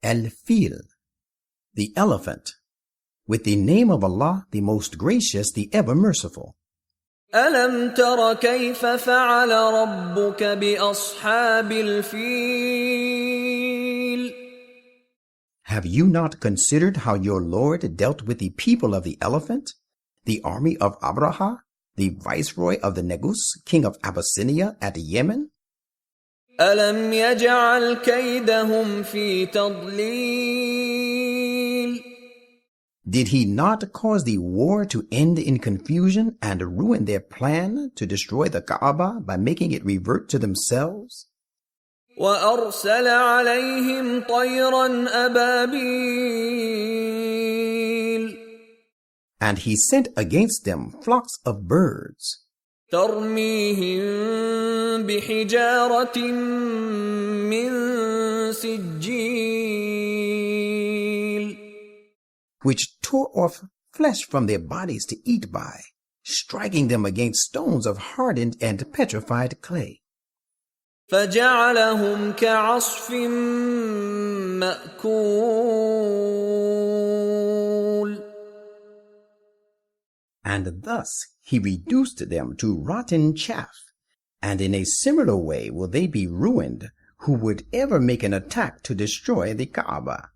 Al-Fil, the elephant, with the name of Allah, the most gracious, the ever merciful. أَلَمْ تَرَ كَيْفَ فَعَلَ رَبُّكَ بِأَصْحَابِ الْفِيلِ Have you not considered how your Lord dealt with the people of the elephant, the army of Abraha, the viceroy of the Negus, king of Abyssinia at Yemen? أَلَمْ يَجْعَلْ كَيْدَهُمْ فِي تَضْلِيلٍ Did he not cause the war to end in confusion and ruin their plan to destroy the Kaaba by making it revert to themselves? وَأَرْسَلَ عَلَيْهِمْ طَيْرًا أَبَابِيلَ And he sent against them flocks of birds, تَرْمِيهِمْ بِحِجَارَةٍ مِّن سِجِّيلٍ which tore off flesh from their bodies to eat by, striking them against stones of hardened and petrified clay. فَجَعَلَهُمْ كَعَصْفٍ مَّأْكُولٍ And thus he reduced them to rotten chaff, and in a similar way will they be ruined who would ever make an attack to destroy the Kaaba.